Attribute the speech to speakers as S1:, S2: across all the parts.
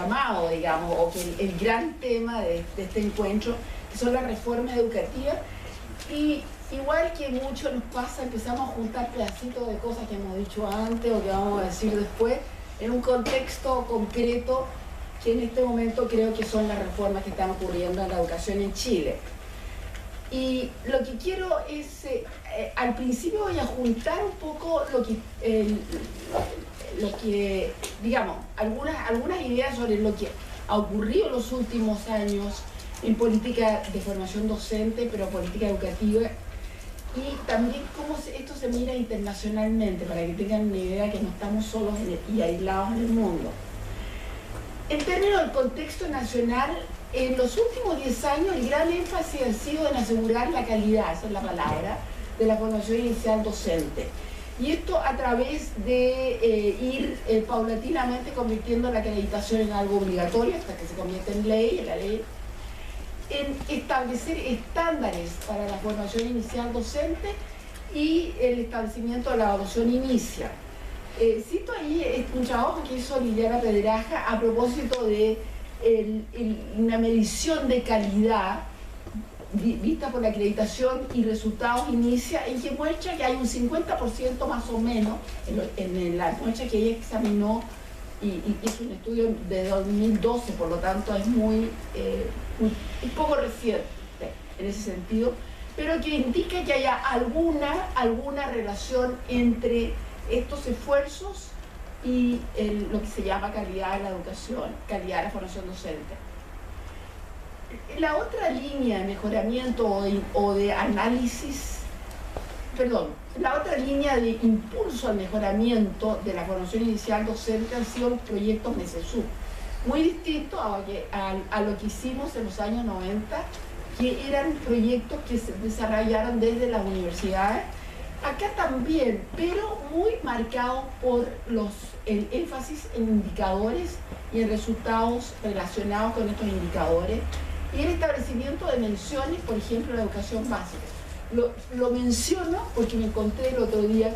S1: llamado, digamos, o que el gran tema de este encuentro, que son las reformas educativas. Y igual que mucho nos pasa, empezamos a juntar pedacitos de cosas que hemos dicho antes o que vamos a decir después, en un contexto concreto que en este momento creo que son las reformas que están ocurriendo en la educación en Chile. Y lo que quiero es, al principio voy a juntar un poco lo que digamos, algunas ideas sobre lo que ha ocurrido en los últimos años en política de formación docente, pero política educativa, y también cómo esto se mira internacionalmente, para que tengan una idea que no estamos solos y aislados en el mundo. En términos del contexto nacional, en los últimos 10 años el gran énfasis ha sido en asegurar la calidad, esa es la palabra, de la formación inicial docente. Y esto a través de ir paulatinamente convirtiendo la acreditación en algo obligatorio hasta que se convierte en ley, en establecer estándares para la formación inicial docente y el establecimiento de la evaluación inicia. Cito ahí un trabajo que hizo Liliana Pedraja a propósito de una medición de calidad vista por la acreditación y resultados inicia, en que muestra que hay un 50% más o menos en la muestra que ella examinó, y es un estudio de 2012, por lo tanto es un poco reciente en ese sentido, pero que indica que haya alguna relación entre estos esfuerzos y lo que se llama calidad de la educación, calidad de la formación docente. La otra línea de mejoramiento o de análisis, la otra línea de impulso al mejoramiento de la formación inicial docente han sido los proyectos MESESUB, muy distintos a lo que hicimos en los años 90, que eran proyectos que se desarrollaron desde las universidades, acá también, pero muy marcados por el énfasis en indicadores y en resultados relacionados con estos indicadores, y el establecimiento de menciones, por ejemplo, la educación básica. Lo menciono porque me encontré el otro día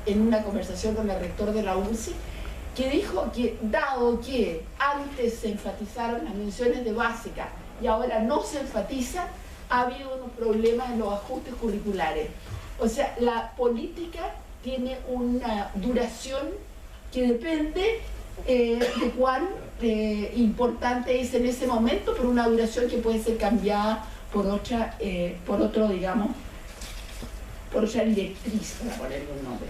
S1: en una conversación con el rector de la UNCI, que dijo que dado que antes se enfatizaron las menciones de básica y ahora no se enfatizan, ha habido unos problemas en los ajustes curriculares. O sea, la política tiene una duración que depende de cuán importante es en ese momento, por una duración que puede ser cambiada por otra directriz, para ponerle un nombre.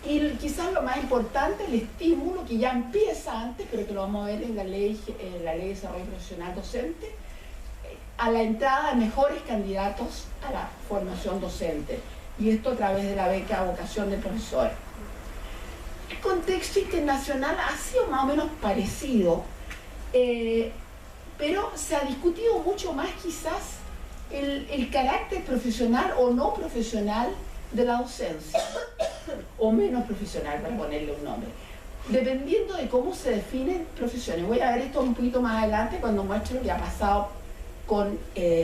S1: Y quizás lo más importante, el estímulo que ya empieza antes, pero que lo vamos a ver en la ley de desarrollo profesional docente, a la entrada de mejores candidatos a la formación docente, y esto a través de la beca vocación del profesor. El contexto internacional ha sido más o menos parecido, pero se ha discutido mucho más quizás el carácter profesional o no profesional de la docencia, o menos profesional, para ponerle un nombre, dependiendo de cómo se definen profesiones. Voy a ver esto un poquito más adelante cuando muestre lo que ha pasado con,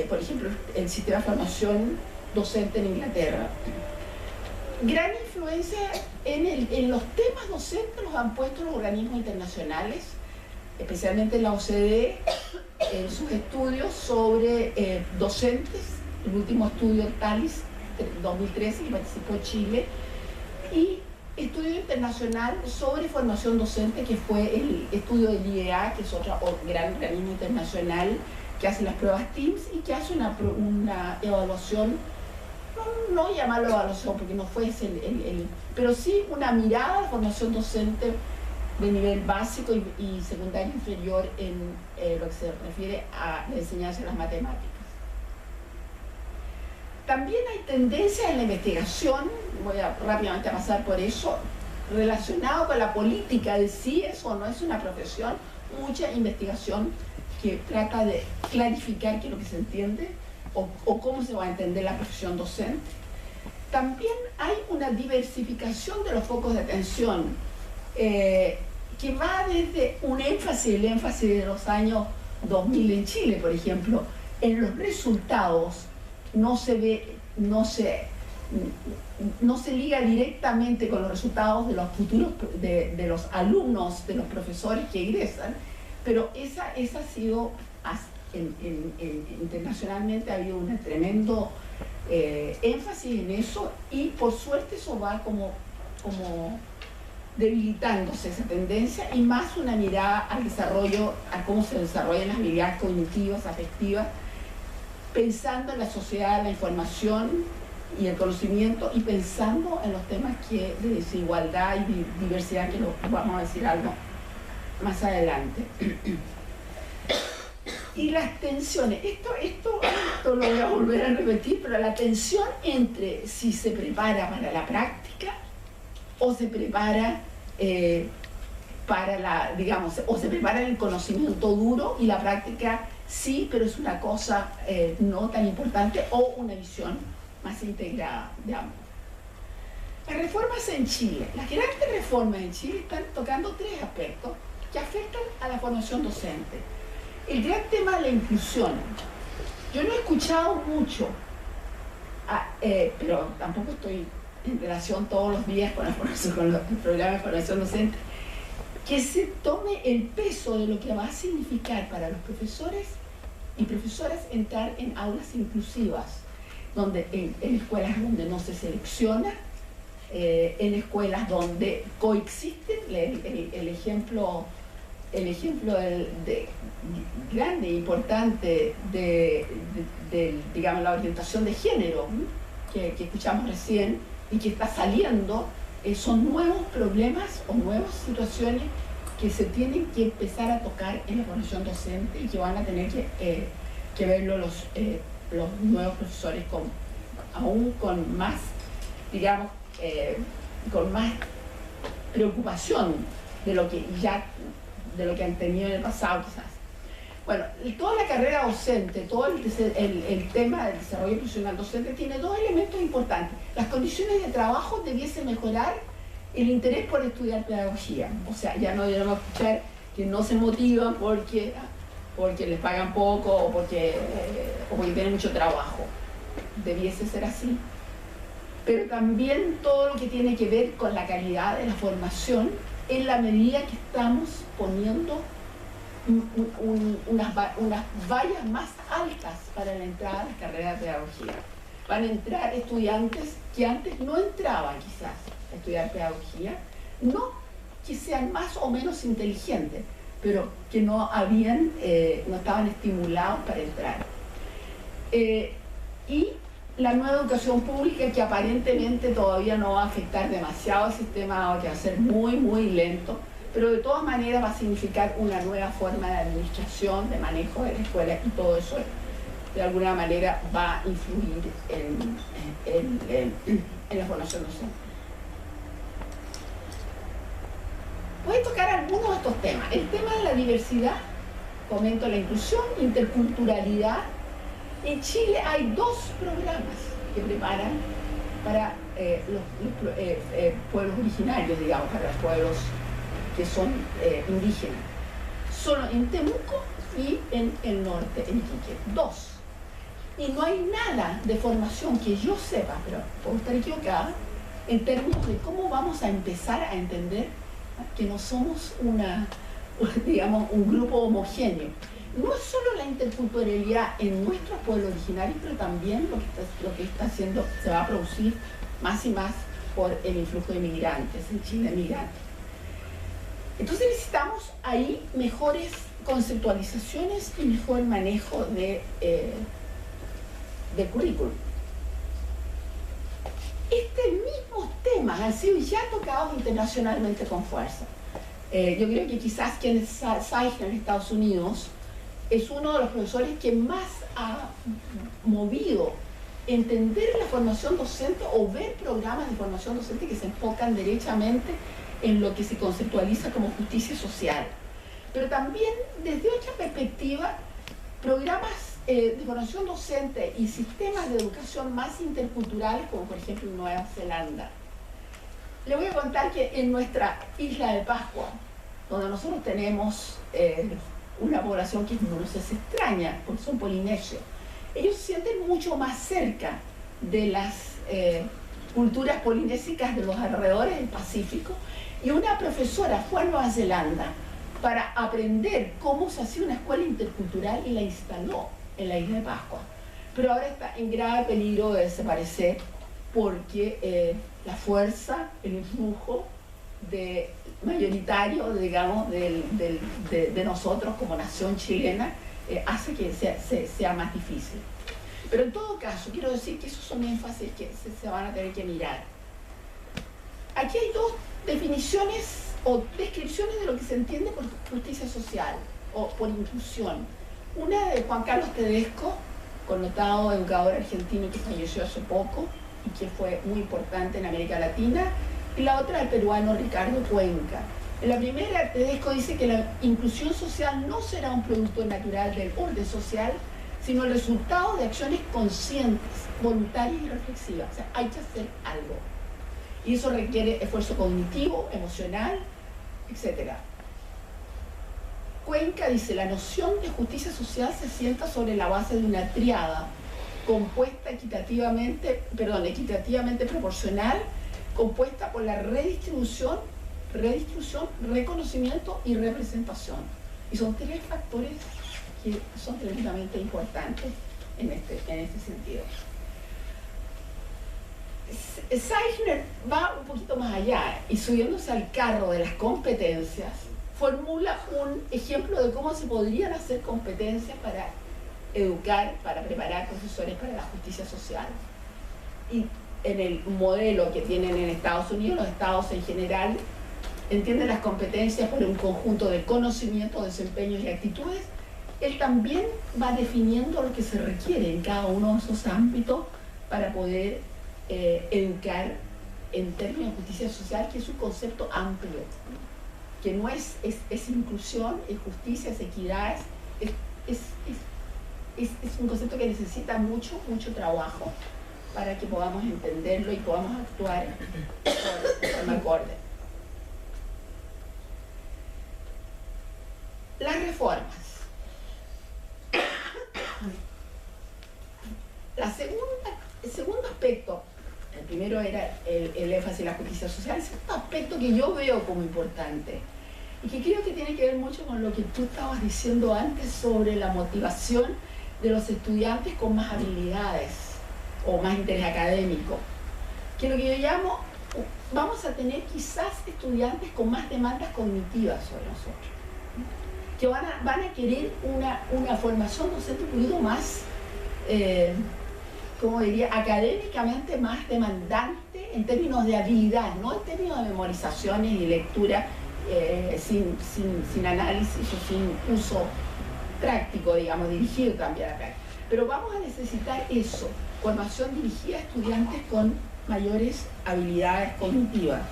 S1: por ejemplo, el sistema de formación docente en Inglaterra. Gran influencia en los temas docentes los han puesto los organismos internacionales, especialmente en la OCDE, en sus estudios sobre docentes, el último estudio TALIS 2013 que participó Chile, y estudio internacional sobre formación docente, que fue el estudio del IEA, que es otro gran organismo internacional que hace las pruebas TIMSS y que hace una evaluación, no llamarlo evaluación porque no fue ese pero sí una mirada a la formación docente de nivel básico y secundario inferior en lo que se refiere a la enseñanza de las matemáticas. También hay tendencias en la investigación, voy rápidamente a pasar por eso, relacionado con la política de si es o no es una profesión, mucha investigación que trata de clarificar qué es lo que se entiende o cómo se va a entender la profesión docente. También hay una diversificación de los focos de atención que va desde el énfasis de los años 2000 en Chile, por ejemplo, en los resultados no se no se liga directamente con los resultados de los futuros, de los alumnos, de los profesores que egresan, pero esa ha sido, internacionalmente ha habido un tremendo énfasis en eso, y por suerte eso va como debilitándose esa tendencia, y más una mirada al desarrollo, a cómo se desarrollan las habilidades cognitivas, afectivas, pensando en la sociedad, la información y el conocimiento, y pensando en los temas de desigualdad y diversidad, que lo vamos a decir algo más adelante. Y las tensiones, esto lo voy a volver a repetir, pero la tensión entre si se prepara para la práctica o se prepara o se prepara el conocimiento duro, y la práctica sí, pero es una cosa no tan importante, o una visión más integrada de ambos. Las reformas en Chile, las grandes reformas en Chile están tocando tres aspectos que afectan a la formación docente. El gran tema de la inclusión. Yo no he escuchado mucho, pero tampoco estoy en relación todos los días con el programa de formación docente, que se tome el peso de lo que va a significar para los profesores y profesoras entrar en aulas inclusivas, donde en escuelas donde no se selecciona, en escuelas donde coexisten. El ejemplo grande e importante de digamos, la orientación de género que escuchamos recién y que está saliendo, son nuevos problemas o nuevas situaciones que se tienen que empezar a tocar en la formación docente, y que van a tener que verlo los nuevos profesores aún con más, digamos, con más preocupación de lo que han tenido en el pasado, quizás. Bueno, toda la carrera docente, todo el tema del desarrollo profesional docente tiene dos elementos importantes. Las condiciones de trabajo debiesen mejorar el interés por estudiar pedagogía. O sea, ya no debemos escuchar que no se motivan porque les pagan poco o porque tienen mucho trabajo. Debiese ser así. Pero también todo lo que tiene que ver con la calidad de la formación, en la medida que estamos poniendo unas vallas más altas para la entrada a las carreras de pedagogía. Van a entrar estudiantes que antes no entraban quizás a estudiar pedagogía, no que sean más o menos inteligentes, pero que no estaban estimulados para entrar. Y la nueva educación pública, que aparentemente todavía no va a afectar demasiado al sistema, que va a ser muy, muy lento, pero de todas maneras va a significar una nueva forma de administración, de manejo de la escuela, y todo eso de alguna manera va a influir en la formación docente. Voy a tocar algunos de estos temas. El tema de la diversidad, comento la inclusión, interculturalidad. En Chile hay dos programas que preparan para los pueblos originarios, digamos, para los pueblos que son indígenas. Solo en Temuco y en el norte, en Iquique. Dos. Y no hay nada de formación que yo sepa, pero puedo estar equivocada, en términos de cómo vamos a empezar a entender que no somos digamos, un grupo homogéneo. No es solo la interculturalidad en nuestros pueblos originarios, pero también lo que está haciendo, se va a producir más y más por el influjo de migrantes, en Chile, migrantes. Entonces necesitamos ahí mejores conceptualizaciones y mejor manejo del currículum. Estos mismos temas han sido ya tocados internacionalmente con fuerza. Yo creo que quizás Kenneth Seigner en Estados Unidos es uno de los profesores que más ha movido entender la formación docente o ver programas de formación docente que se enfocan derechamente en lo que se conceptualiza como justicia social. Pero también, desde otra perspectiva, programas de formación docente y sistemas de educación más interculturales, como por ejemplo en Nueva Zelanda. Le voy a contar que en nuestra isla de Pascua, donde nosotros tenemos una población que no se extraña, porque son polinesios, ellos se sienten mucho más cerca de culturas polinésicas de los alrededores del Pacífico, y una profesora fue a Nueva Zelanda para aprender cómo se hacía una escuela intercultural y la instaló en la isla de Pascua. Pero ahora está en grave peligro de desaparecer porque la fuerza, el influjo mayoritario, digamos, de nosotros como nación chilena hace que sea más difícil. Pero en todo caso, quiero decir que esos son énfasis que se van a tener que mirar. Aquí hay dos definiciones o descripciones de lo que se entiende por justicia social o por inclusión. Una de Juan Carlos Tedesco, connotado educador argentino que falleció hace poco y que fue muy importante en América Latina, y la otra del peruano Ricardo Cuenca. En la primera, Tedesco dice que la inclusión social no será un producto natural del orden social, sino el resultado de acciones conscientes, voluntarias y reflexivas. O sea, hay que hacer algo. Y eso requiere esfuerzo cognitivo, emocional, etc. Cuenca dice, la noción de justicia social se sienta sobre la base de una tríada compuesta equitativamente proporcional, compuesta por la redistribución, reconocimiento y representación. Y son tres factores que son tremendamente importantes en este sentido. Zeichner va un poquito más allá y, subiéndose al carro de las competencias, formula un ejemplo de cómo se podrían hacer competencias para educar, para preparar profesores para la justicia social. Y en el modelo que tienen en Estados Unidos, los estados en general entienden las competencias por un conjunto de conocimientos, desempeños y actitudes. Él también va definiendo lo que se requiere en cada uno de esos ámbitos para poder educar en términos de justicia social, que es un concepto amplio, que no es inclusión, es justicia, es equidad, es un concepto que necesita mucho trabajo para que podamos entenderlo y podamos actuar de forma acorde. Las reformas. El segundo aspecto, el primero era el énfasis en la justicia social, el segundo aspecto que yo veo como importante y que creo que tiene que ver mucho con lo que tú estabas diciendo antes sobre la motivación de los estudiantes con más habilidades o más interés académico, que lo que yo llamo, vamos a tener quizás estudiantes con más demandas cognitivas sobre nosotros, que van a querer una formación docente un poquito más, como diría, académicamente más demandante en términos de habilidad, no en términos de memorizaciones y lectura sin análisis o sin uso práctico, digamos, dirigido también a la práctica. Pero vamos a necesitar eso, formación dirigida a estudiantes con mayores habilidades cognitivas.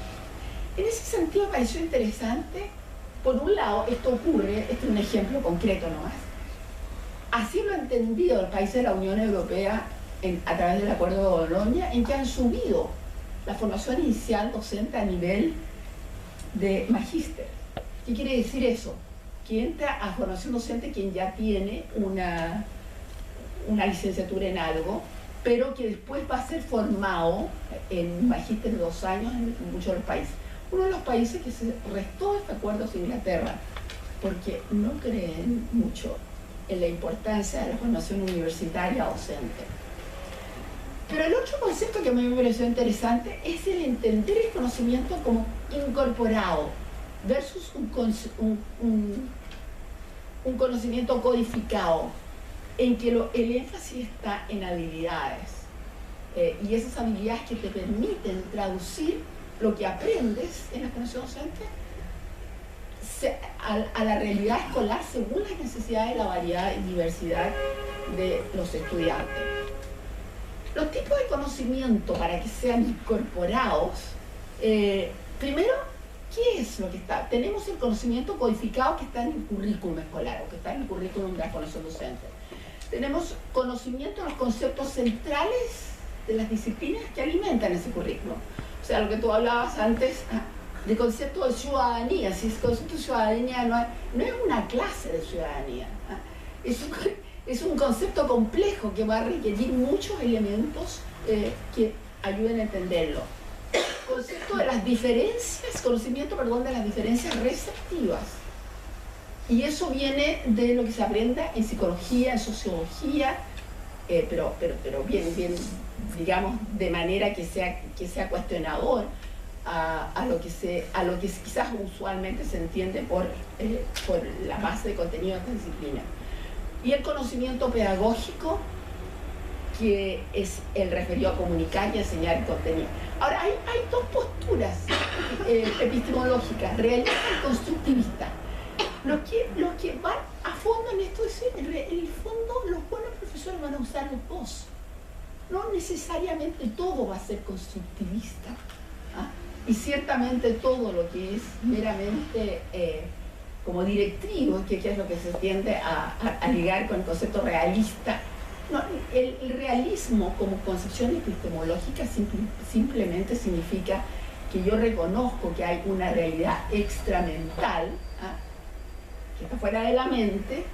S1: En ese sentido me pareció interesante, por un lado, esto ocurre, este es un ejemplo concreto nomás, así lo han entendido los países de la Unión Europea a través del Acuerdo de Bolonia, en que han subido la formación inicial docente a nivel de magíster. ¿Qué quiere decir eso? Que entra a formación docente quien ya tiene una licenciatura en algo, pero que después va a ser formado en magíster de 2 años en muchos de los países. Uno de los países que se restó este acuerdo es Inglaterra, porque no creen mucho en la importancia de la formación universitaria docente. Pero el otro concepto que a mí me pareció interesante es el entender el conocimiento como incorporado versus un conocimiento codificado, en que el énfasis está en habilidades, y esas habilidades que te permiten traducir lo que aprendes en la formación docente a la realidad escolar según las necesidades de la variedad y diversidad de los estudiantes. Los tipos de conocimiento para que sean incorporados, primero, ¿qué es lo que está? Tenemos el conocimiento codificado que está en el currículum escolar o que está en el currículum de la formación docente. Tenemos conocimiento de los conceptos centrales de las disciplinas que alimentan ese currículum. O sea, lo que tú hablabas antes de concepto de ciudadanía. Si ese concepto de ciudadanía no es una clase de ciudadanía, es un concepto complejo que va a requerir muchos elementos que ayuden a entenderlo. Concepto de las diferencias, conocimiento, perdón, de las diferencias receptivas. Y eso viene de lo que se aprende en psicología, en sociología, pero bien, digamos, de manera que sea cuestionador a lo que quizás usualmente se entiende por la base de contenido de esta disciplina. Y el conocimiento pedagógico, que es el referido a comunicar y enseñar el contenido. Ahora, hay dos posturas epistemológicas, realista y constructivista. Los que van a fondo en esto es, en el fondo, los buenos profesores van a usar los dos. No necesariamente todo va a ser constructivista. ¿Ah? Y ciertamente todo lo que es meramente como directivo, que es lo que se tiende a ligar con el concepto realista. No, el realismo como concepción epistemológica simplemente significa que yo reconozco que hay una realidad extramental, ¿ah? que está fuera de la mente,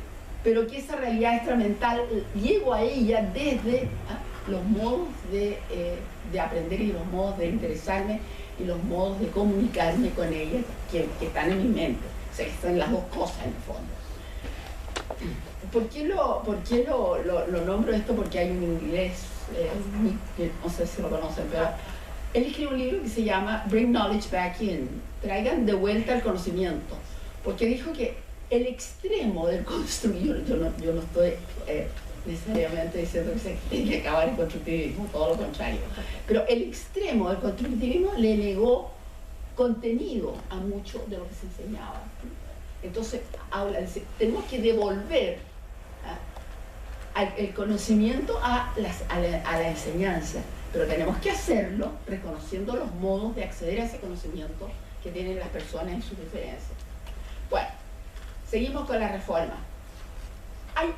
S1: pero que esa realidad extramental llego a ella desde los modos de aprender y los modos de interesarme y los modos de comunicarme con ella que están en mi mente. O sea, que están las dos cosas en el fondo. ¿Por qué lo nombro esto? Porque hay un inglés, no sé si lo conocen, pero él escribe un libro que se llama Bring Knowledge Back In, traigan de vuelta el conocimiento, porque dijo que el extremo del constructivismo, yo no estoy necesariamente diciendo que se tiene que acabar el constructivismo, todo lo contrario, pero el extremo del constructivismo le negó contenido a mucho de lo que se enseñaba. Entonces, dice, tenemos que devolver el conocimiento a la enseñanza, pero tenemos que hacerlo reconociendo los modos de acceder a ese conocimiento que tienen las personas en sus diferencias. Bueno, seguimos con la reforma. Hay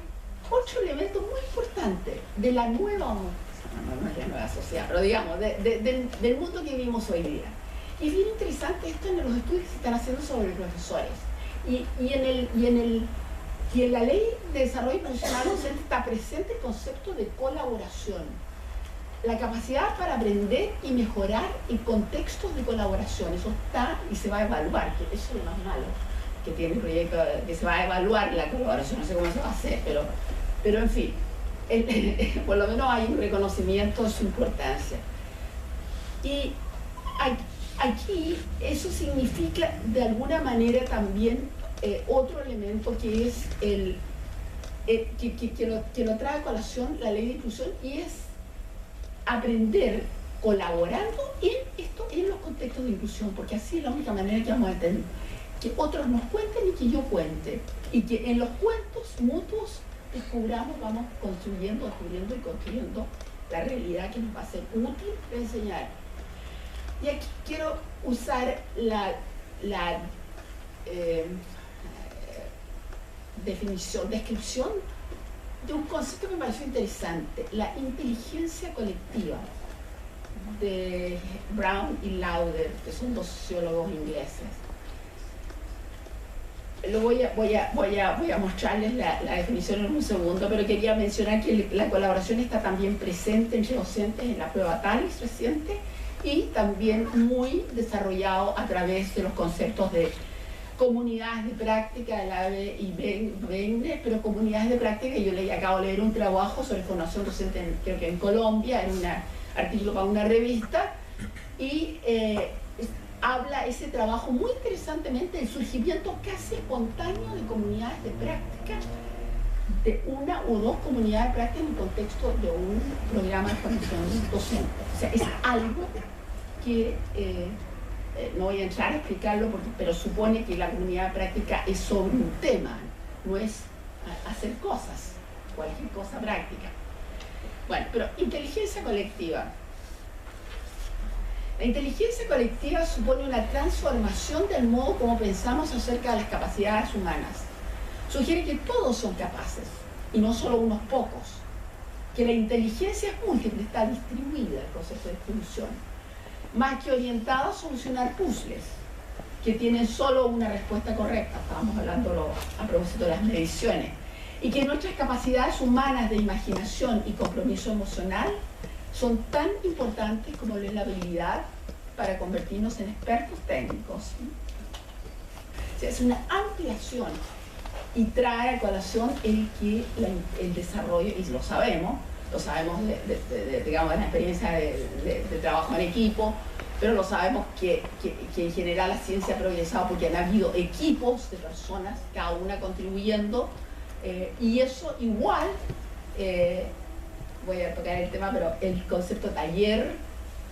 S1: otro elemento muy importante de la nueva, no es la nueva sociedad, pero digamos, del mundo que vivimos hoy día. Y es bien interesante esto en los estudios que se están haciendo sobre profesores. Y en la Ley de Desarrollo Profesional Docente está presente el concepto de colaboración. La capacidad para aprender y mejorar en contextos de colaboración. Eso está y se va a evaluar, que eso es lo más malo que tiene el proyecto, que se va a evaluar la colaboración, no sé cómo se va a hacer, pero en fin, por lo menos hay un reconocimiento de su importancia. Y aquí eso significa de alguna manera también otro elemento que es que lo trae a colación la ley de inclusión, y es aprender colaborando en los contextos de inclusión, porque así es la única manera que vamos a entender que otros nos cuenten y que yo cuente, y que en los cuentos mutuos vamos construyendo y construyendo la realidad que nos va a ser útil para enseñar. Y aquí quiero usar la descripción de un concepto que me pareció interesante, la inteligencia colectiva, de Brown y Lauder, que son dos sociólogos ingleses. Voy a mostrarles la definición en un segundo, pero quería mencionar que la colaboración está también presente entre docentes en la prueba TALIS reciente, y también muy desarrollado a través de los conceptos de comunidades de práctica del ABE y BENDE, pero comunidades de práctica, yo acabo de leer un trabajo sobre formación docente, creo que en Colombia, en un artículo para una revista, y habla ese trabajo muy interesantemente del surgimiento casi espontáneo de comunidades de práctica, de una o dos comunidades de práctica en el contexto de un programa de formación docente. O sea, es algo que no voy a entrar a explicarlo, pero supone que la comunidad de práctica es sobre un tema, no es hacer cosas, cualquier cosa práctica. Bueno, pero inteligencia colectiva. La inteligencia colectiva supone una transformación del modo como pensamos acerca de las capacidades humanas. Sugiere que todos son capaces, y no solo unos pocos. Que la inteligencia es múltiple, está distribuida, el proceso de distribución, más que orientada a solucionar puzzles, que tienen solo una respuesta correcta. Estábamos hablando a propósito de las mediciones. Y que nuestras capacidades humanas de imaginación y compromiso emocional son tan importantes como es la habilidad para convertirnos en expertos técnicos. O sea, es una ampliación y trae a colación el desarrollo, y lo sabemos digamos, de la experiencia de trabajo en equipo, pero lo sabemos que en general la ciencia ha progresado porque han habido equipos de personas, cada una contribuyendo, y eso igual, voy a tocar el tema, pero el concepto taller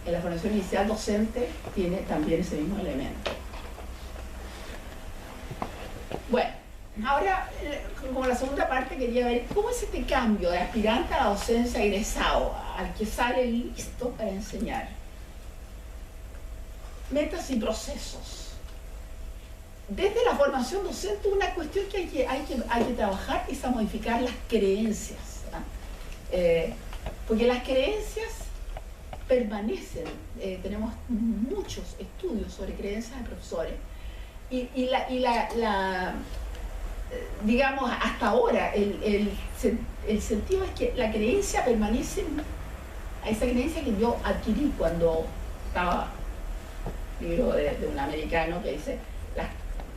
S1: en la formación inicial docente tiene también ese mismo elemento. Bueno, ahora, como la segunda parte, quería ver cómo es este cambio de aspirante a la docencia egresado, al que sale listo para enseñar. Metas y procesos. Desde la formación docente, una cuestión que hay que trabajar es a modificar las creencias, porque las creencias permanecen. Tenemos muchos estudios sobre creencias de profesores digamos, hasta ahora el sentido es que la creencia permanece, esa creencia que yo adquirí cuando estaba, libro de un americano que dice, las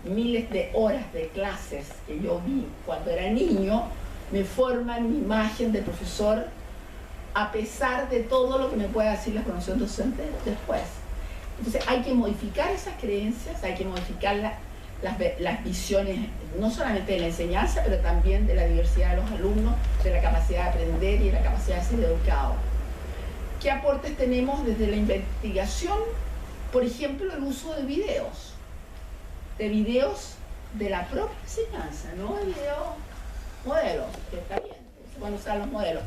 S1: miles de horas de clases que yo vi cuando era niño me forman mi imagen de profesor a pesar de todo lo que me pueda decir la formación docente después. Entonces hay que modificar esas creencias, hay que modificar las visiones, no solamente de la enseñanza, pero también de la diversidad de los alumnos, de la capacidad de aprender y de la capacidad de ser educado. ¿Qué aportes tenemos desde la investigación? Por ejemplo, el uso de videos de la propia enseñanza, no de videos modelos, que está bien, se pueden usar los modelos.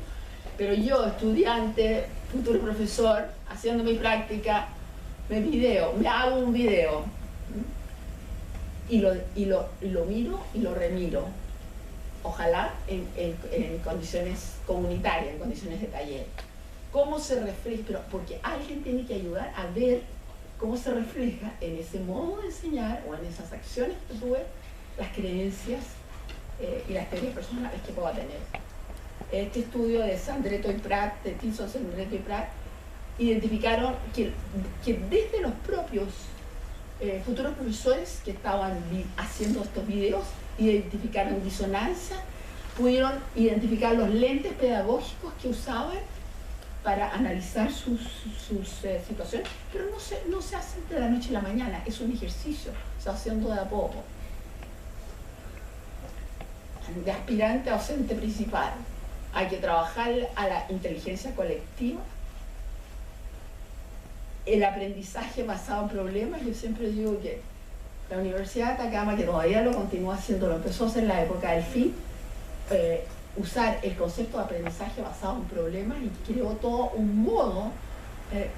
S1: Pero yo, estudiante, futuro profesor, haciendo mi práctica, me hago un video y lo miro y lo remiro. Ojalá en condiciones comunitarias, en condiciones de taller. ¿Cómo se refleja? Pero porque alguien tiene que ayudar a ver cómo se refleja en ese modo de enseñar o en esas acciones que tuve, las creencias y las teorías personales que pueda tener. Este estudio de Sandretto y Prat, de Tinson, Sandretto y Prat, identificaron que desde los propios futuros profesores que estaban haciendo estos videos identificaron disonancia, pudieron identificar los lentes pedagógicos que usaban para analizar sus situaciones, pero no se hace de la noche a la mañana, es un ejercicio, se va haciendo de a poco. De aspirante a docente principal, hay que trabajar a la inteligencia colectiva, el aprendizaje basado en problemas. Yo siempre digo que la Universidad de Atacama, que todavía lo continúa haciendo, lo empezó a hacer en la época del FIT, usar el concepto de aprendizaje basado en problemas y creó todo un modo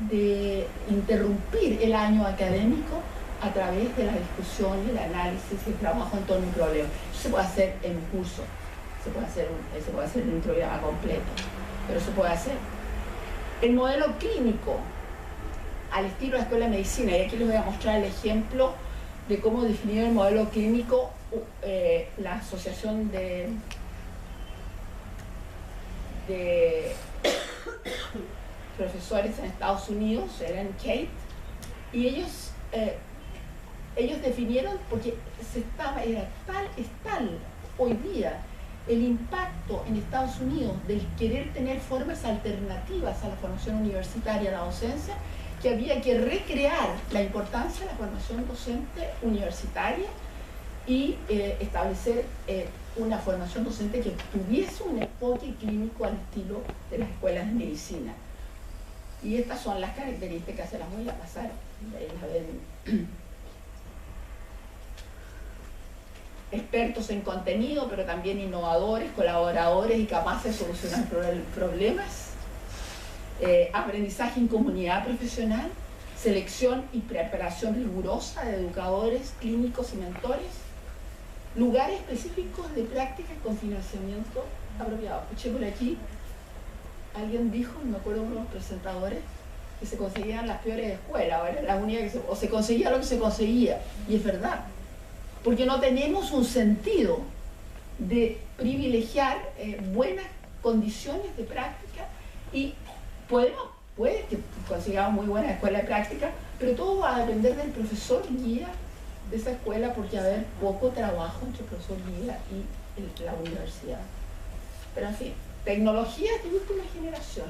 S1: de interrumpir el año académico a través de la discusión, el análisis y el trabajo en torno a un problema. Eso se puede hacer en un curso, se puede hacer en un programa completo, pero se puede hacer. El modelo clínico, al estilo de la Escuela de Medicina, y aquí les voy a mostrar el ejemplo de cómo definir el modelo clínico la Asociación de Profesores en Estados Unidos, eran Kate, y ellos definieron, porque es tal hoy día el impacto en Estados Unidos del querer tener formas alternativas a la formación universitaria, a la docencia, que había que recrear la importancia de la formación docente universitaria y establecer una formación docente que tuviese un enfoque clínico al estilo de las escuelas de medicina. Y estas son las características, se las voy a pasar, ahí las ven. Expertos en contenido, pero también innovadores, colaboradores y capaces de solucionar problemas. Aprendizaje en comunidad profesional, selección y preparación rigurosa de educadores, clínicos y mentores, lugares específicos de práctica con financiamiento apropiado. Escuché por aquí, alguien dijo, no me acuerdo, uno de los presentadores, que se conseguían las peores escuelas, ¿vale? La única o se conseguía lo que se conseguía, y es verdad, porque no tenemos un sentido de privilegiar buenas condiciones de práctica y puede que consigamos muy buena escuela de práctica, pero todo va a depender del profesor guía de esa escuela, porque va a haber poco trabajo entre el profesor guía y la universidad. Pero en fin, tecnología de última generación.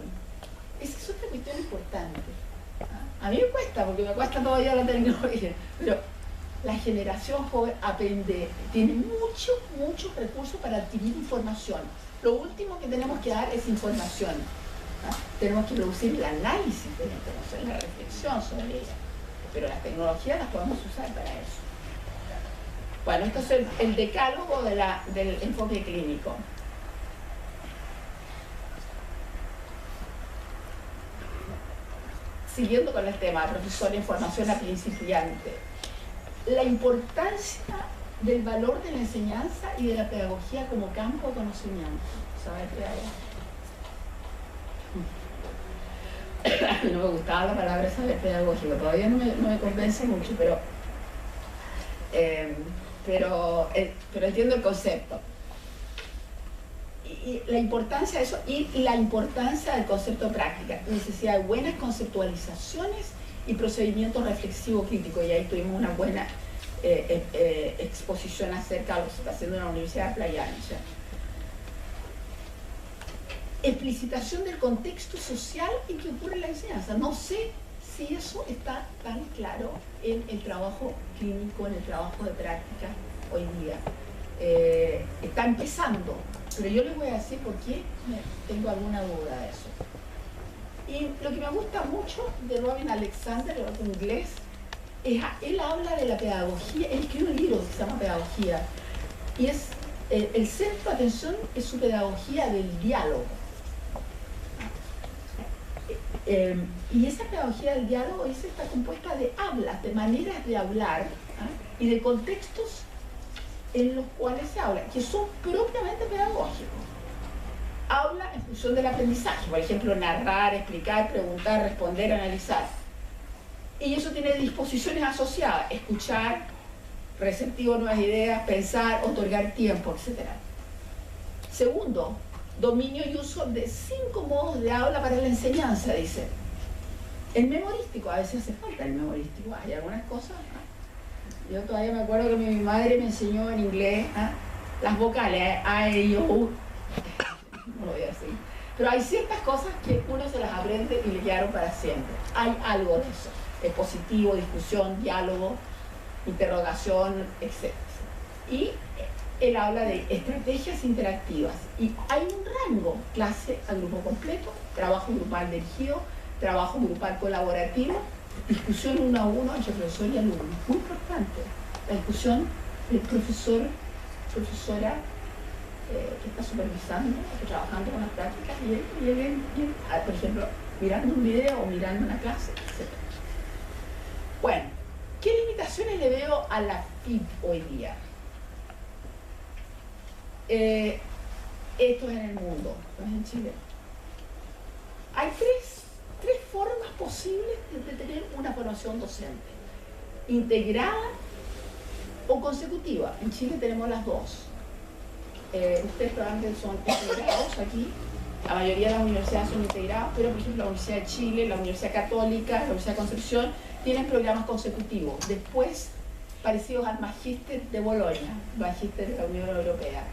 S1: Esa es otra cuestión importante. A mí me cuesta, porque me cuesta todavía la tecnología, pero la generación joven aprende, tiene muchos recursos para adquirir información. Lo último que tenemos que dar es información. Tenemos que producir el análisis de la información, la reflexión sobre ella. Pero las tecnologías las podemos usar para eso. Bueno, esto es el decálogo del enfoque clínico. Siguiendo con el tema, profesor, información a principiante. La importancia del valor de la enseñanza y de la pedagogía como campo de conocimiento. ¿Saber pedagogía? No me gustaba la palabra saber pedagógico, todavía no me convence mucho, pero entiendo el concepto. Y la importancia de eso, y la importancia del concepto de práctica, necesidad de buenas conceptualizaciones y procedimientos reflexivos críticos, y ahí tuvimos una buena exposición acerca de lo que se está haciendo en la Universidad de Playa Ancha. Explicitación del contexto social en que ocurre la enseñanza. No sé si eso está tan claro en el trabajo clínico, en el trabajo de práctica hoy día. Está empezando, pero yo les voy a decir por qué tengo alguna duda de eso. Y lo que me gusta mucho de Robin Alexander, el otro inglés, es él habla de la pedagogía. Él escribe un libro que se llama Pedagogía, y es el centro de atención es su pedagogía del diálogo. Y esa pedagogía del diálogo está compuesta de hablas, de maneras de hablar, y de contextos en los cuales se habla, que son propiamente pedagógicos. Habla en función del aprendizaje, por ejemplo, narrar, explicar, preguntar, responder, analizar. Y eso tiene disposiciones asociadas: escuchar, receptivo a nuevas ideas, pensar, otorgar tiempo, etc. Segundo, dominio y uso de 5 modos de habla para la enseñanza, dice. El memorístico, a veces hace falta el memorístico, hay algunas cosas. Yo todavía me acuerdo que mi madre me enseñó en inglés las vocales, A, E, I, O, U. No lo voy a decir. Pero hay ciertas cosas que uno se las aprende y le quedaron para siempre. Hay algo de eso. Expositivo, discusión, diálogo, interrogación, etc. Y él habla de estrategias interactivas. Y hay un rango: clase a grupo completo, trabajo grupal dirigido, trabajo grupal colaborativo, discusión 1 a 1 entre profesor y alumno. Muy importante la discusión del profesor, profesora que está supervisando, que está trabajando con las prácticas, y él, por ejemplo, mirando un video o mirando una clase, etc. Bueno, ¿qué limitaciones le veo a la FIP hoy día? Esto es en el mundo, no es en Chile. Hay tres formas posibles de tener una formación docente: integrada o consecutiva. En Chile tenemos las dos. Ustedes probablemente son integrados aquí. La mayoría de las universidades son integradas, pero por ejemplo la Universidad de Chile, la Universidad Católica, la Universidad de Concepción tienen programas consecutivos, después parecidos al Magíster de Bolonia, Magíster de la Unión Europea.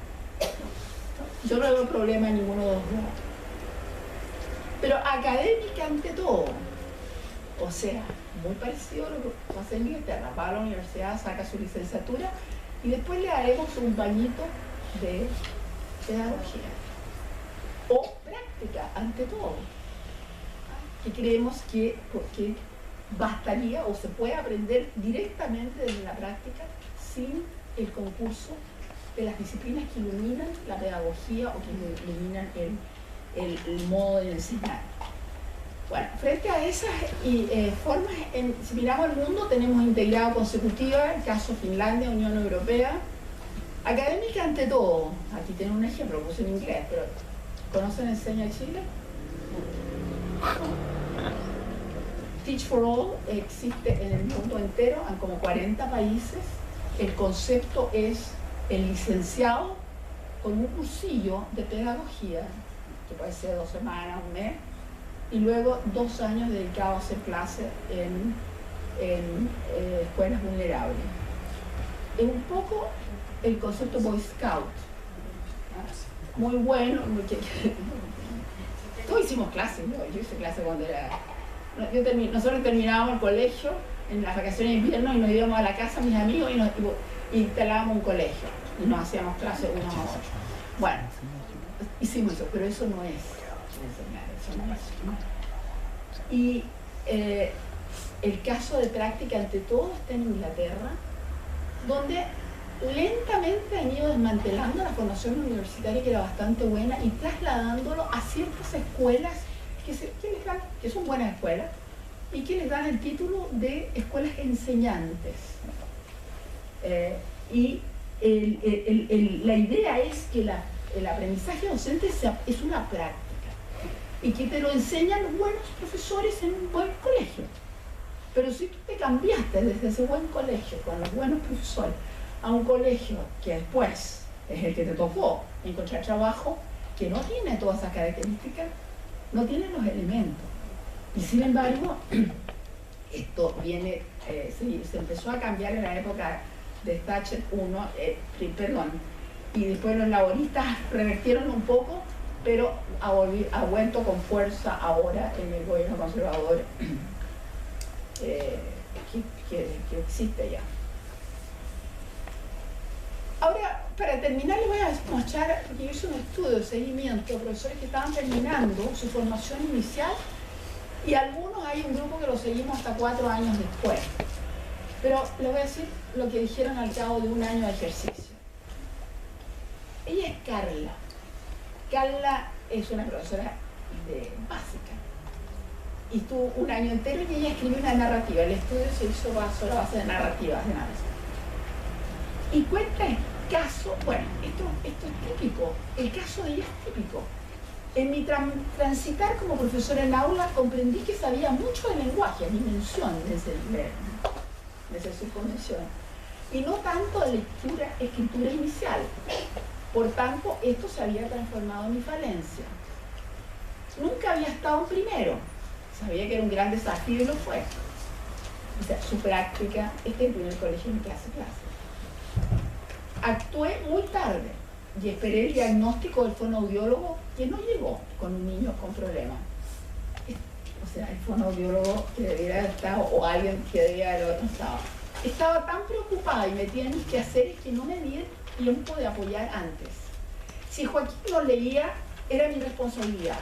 S1: Yo no veo problema en ninguno de los dos. Pero académica ante todo. O sea, muy parecido a lo que pasa en Inglaterra. Va a la universidad, saca su licenciatura y después le daremos un bañito de pedagogía. O práctica ante todo. Que creemos que bastaría o se puede aprender directamente desde la práctica sin el concurso de las disciplinas que iluminan la pedagogía o que iluminan el modo de enseñar. Bueno, frente a esas formas, si miramos el mundo, tenemos integrado consecutiva, el caso Finlandia, Unión Europea, académica ante todo. Aquí tienen un ejemplo, lo puse en inglés, pero ¿conocen Enseña Chile? Teach for All existe en el mundo entero, en como 40 países. El concepto es el licenciado con un cursillo de pedagogía, que puede ser 2 semanas, un mes, y luego 2 años dedicados a hacer clases en escuelas vulnerables. Es un poco el concepto Boy Scout. Muy bueno. Todos hicimos clases, ¿no? Yo hice clase cuando era... Nosotros terminábamos el colegio en las vacaciones de invierno y nos íbamos a la casa, mis amigos, y instalábamos un colegio. Y nos hacíamos clases 1 a 8. Bueno, hicimos eso, pero eso no es enseñar, eso no es. ¿No? Y el caso de práctica, ante todo, está en Inglaterra, donde lentamente han ido desmantelando la formación universitaria, que era bastante buena, y trasladándolo a ciertas escuelas que son buenas escuelas y que les dan el título de escuelas enseñantes. La idea es que el aprendizaje docente es una práctica y que te lo enseñan los buenos profesores en un buen colegio. Pero si tú te cambiaste desde ese buen colegio con los buenos profesores a un colegio que después es el que te tocó encontrar trabajo, que no tiene todas esas características, no tiene los elementos. Y sin embargo, esto viene, se empezó a cambiar en la época de Thatcher 1, y después los laboristas revertieron un poco, pero ha vuelto con fuerza ahora en el gobierno conservador que existe ya. Ahora, para terminar, les voy a mostrar, porque yo hice un estudio de seguimiento de profesores que estaban terminando su formación inicial, y algunos hay un grupo que lo seguimos hasta 4 años después. Pero les voy a decir lo que dijeron al cabo de 1 año de ejercicio. Ella es Carla. Carla es una profesora de básica. Y estuvo 1 año entero y ella escribió una narrativa. El estudio se hizo sobre la base de narrativas de análisis. Y cuenta el caso, bueno, esto es típico, el caso de ella es típico. En mi transitar como profesora en aula comprendí que sabía mucho de lenguaje, dimensión de esa subconvención, y no tanto de lectura, escritura inicial. Por tanto, esto se había transformado en mi falencia. Nunca había estado en primero, sabía que era un gran desafío y lo fue. O sea, su práctica, este es el primer colegio en el que hace clases. Actué muy tarde y esperé el diagnóstico del fonoaudiólogo, que no llegó con un niño con problemas. O sea, el fonoaudiólogo que debiera haber estado, o alguien que debiera haber estado. Estaba tan preocupada y metida en mis quehaceres que no me di el tiempo de apoyar antes. Si Joaquín lo leía, era mi responsabilidad.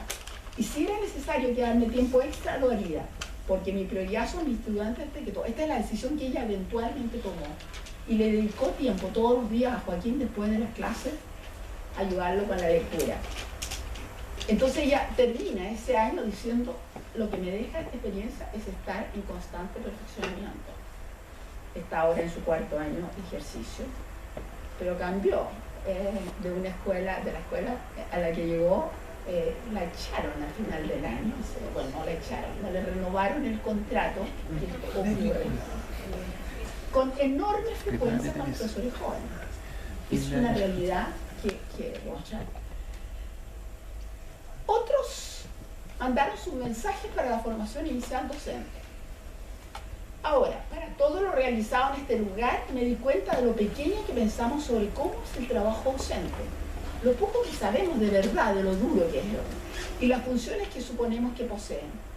S1: Y si era necesario quedarme tiempo extra, lo haría, porque mi prioridad son mis estudiantes antes que todo. Esta es la decisión que ella eventualmente tomó. Y le dedicó tiempo todos los días a Joaquín después de las clases a ayudarlo con la lectura. Entonces ella termina ese año diciendo: lo que me deja esta experiencia es estar en constante perfeccionamiento. Está ahora en su 4º año de ejercicio, pero cambió de la escuela a la que llegó. La echaron al final del año. Bueno, no la echaron, no le renovaron el contrato, que ocurre con enorme frecuencia con los profesores jóvenes. Es una realidad que mostrar. Otros mandaron sus mensajes para la formación inicial docente. Ahora, para todo lo realizado en este lugar, me di cuenta de lo pequeño que pensamos sobre cómo es el trabajo docente, lo poco que sabemos de verdad de lo duro que es y las funciones que suponemos que poseen.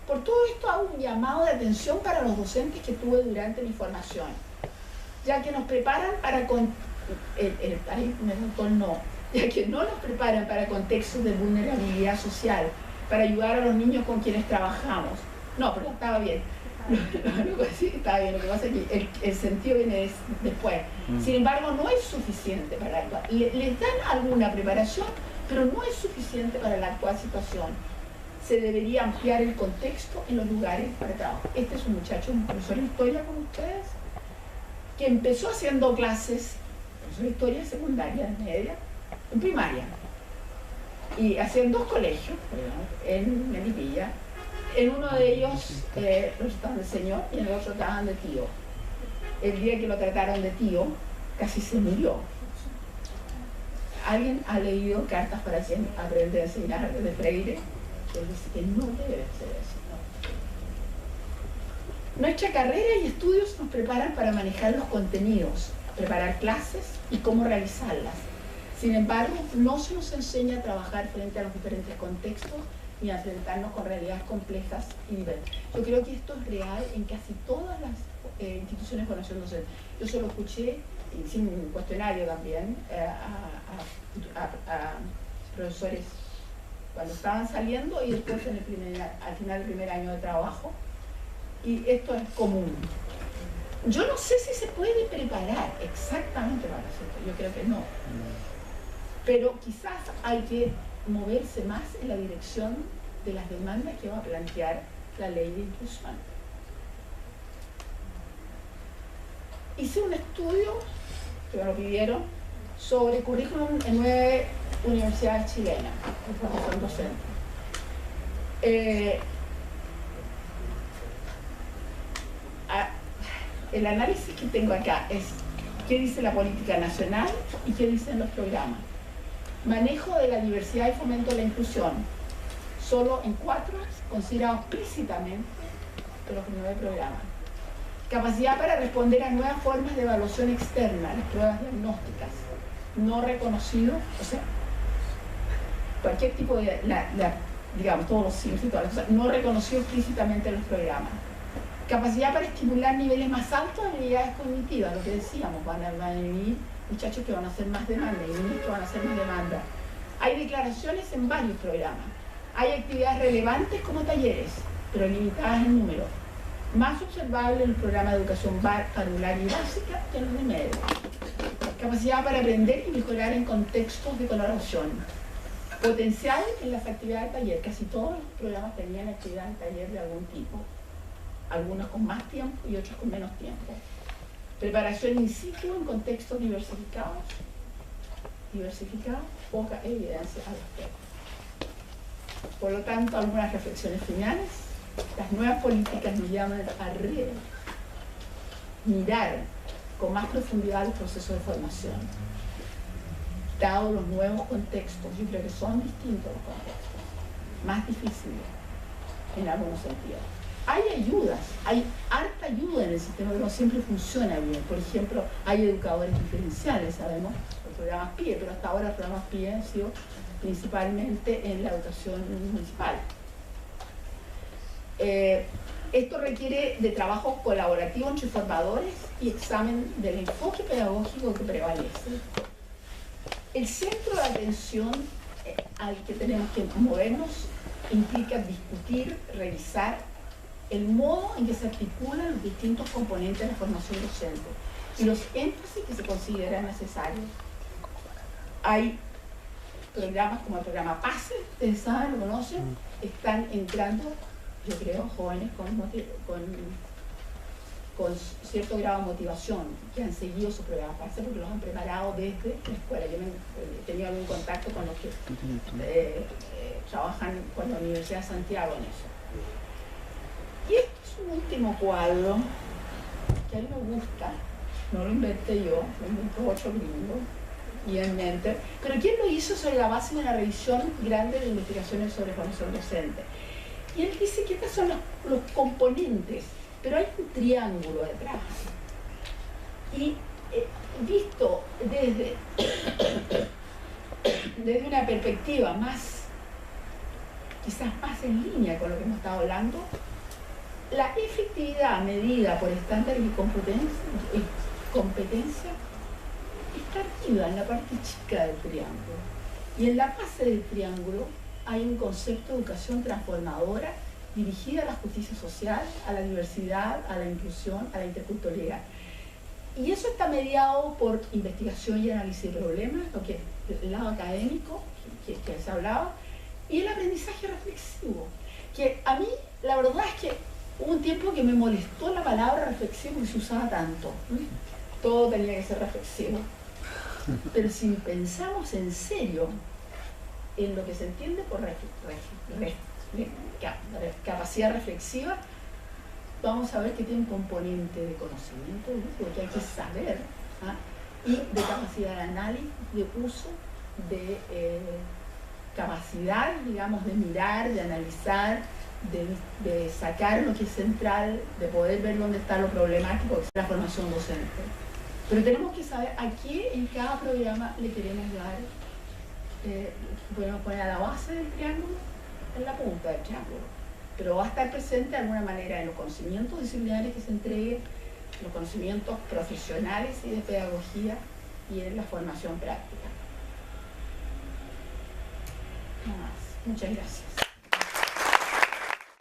S1: Por todo esto hago un llamado de atención para los docentes que tuve durante mi formación, ya que nos preparan para ya que no nos preparan para contextos de vulnerabilidad social, para ayudar a los niños con quienes trabajamos. No, pero estaba bien. Sí, estaba bien, lo que pasa es que el sentido viene después. Sin embargo, no es suficiente para actuar. Les dan alguna preparación, pero no es suficiente para la actual situación. Se debería ampliar el contexto en los lugares para trabajo. Este es un muchacho, un profesor de historia con ustedes, que empezó haciendo clases, profesor de historia secundaria, media, en primaria, y hacía en 2 colegios, en Melipilla. En uno de ellos los estaban de señor y en el otro estaban de tío. El día que lo trataron de tío, casi se murió. ¿Alguien ha leído Cartas para aprender a enseñar de Freire? que él dice que no debe ser eso. ¿No? Nuestra carrera y estudios nos preparan para manejar los contenidos, preparar clases y cómo realizarlas. Sin embargo, no se nos enseña a trabajar frente a los diferentes contextos ni a enfrentarnos con realidades complejas y diversas. Yo creo que esto es real en casi todas las instituciones de formación docente. Yo se lo escuché, hice un cuestionario también a profesores cuando estaban saliendo y después al final del primer año de trabajo, y esto es común. Yo no sé si se puede preparar exactamente para esto, yo creo que no, pero quizás hay que moverse más en la dirección de las demandas que va a plantear la ley de inclusión. Hice un estudio, que me lo pidieron, sobre currículum en 9 universidades chilenas, de formación docente. El análisis que tengo acá es qué dice la política nacional y qué dicen los programas. Manejo de la diversidad y fomento de la inclusión. Solo en 4 considerados explícitamente de los 9 programas. Capacidad para responder a nuevas formas de evaluación externa, las pruebas diagnósticas. No reconocido, o sea, cualquier tipo de, digamos, todos los signos y todas las cosas, no reconocido explícitamente en los programas. Capacidad para estimular niveles más altos de habilidades cognitivas, lo que decíamos, van a venir muchachos que van a hacer más demanda y niños que van a hacer más demanda. Hay declaraciones en varios programas. Hay actividades relevantes como talleres, pero limitadas en número. Más observable en el programa de educación parvular y básica que en los de medio. Capacidad para aprender y mejorar en contextos de colaboración. Potencial en las actividades de taller. Casi todos los programas tenían actividades de taller de algún tipo. Algunos con más tiempo y otros con menos tiempo. Preparación in situ en contextos diversificados, poca evidencia al respecto. Por lo tanto, algunas reflexiones finales. Las nuevas políticas nos llaman a mirar con más profundidad los procesos de formación. Dado los nuevos contextos, yo creo que son distintos los contextos, más difíciles en algunos sentidos. Hay ayudas, hay harta ayuda en el sistema, pero no siempre funciona bien. Por ejemplo, hay educadores diferenciales, sabemos, los programas PIE, pero hasta ahora los programas PIE han sido principalmente en la educación municipal. Esto requiere de trabajo colaborativo entre formadores y examen del enfoque pedagógico que prevalece. El centro de atención al que tenemos que movernos implica discutir, revisar el modo en que se articulan los distintos componentes de la formación docente y los énfasis que se consideran necesarios. Hay programas como el programa PASE, ustedes saben, lo conocen, están entrando, yo creo, jóvenes con cierto grado de motivación, que han seguido su programa PASE porque los han preparado desde la escuela. Yo he tenido algún contacto con los que trabajan con la Universidad de Santiago en eso. Y este es un último cuadro que a mí me gusta, no lo inventé yo, lo inventó otro gringo, Ian Mentor, pero ¿quién lo hizo sobre la base de una revisión grande de investigaciones sobre formación docente? Y él dice que estos son los componentes, pero hay un triángulo detrás. Y visto desde una perspectiva más, quizás más en línea con lo que hemos estado hablando, la efectividad medida por estándares y competencia está arriba, en la parte chica del triángulo. Y en la base del triángulo hay un concepto de educación transformadora dirigida a la justicia social, a la diversidad, a la inclusión, a la interculturalidad. Y eso está mediado por investigación y análisis de problemas, lo que el lado académico que se hablaba, y el aprendizaje reflexivo. Que a mí, la verdad es que hubo un tiempo que me molestó la palabra reflexivo porque se usaba tanto. Todo tenía que ser reflexivo. Pero si pensamos en serio en lo que se entiende por capacidad reflexiva, vamos a ver que tiene un componente de conocimiento, de que hay que saber, y de capacidad de análisis, de uso, de capacidad, digamos, de mirar, de analizar, de sacar lo que es central, de poder ver dónde está lo problemático, que es la formación docente. Pero tenemos que saber a qué en cada programa le queremos dar, podemos poner a la base del triángulo, en la punta del triángulo, pero va a estar presente de alguna manera en los conocimientos disciplinarios que se entreguen, los conocimientos profesionales y de pedagogía y en la formación práctica. No más. Muchas gracias.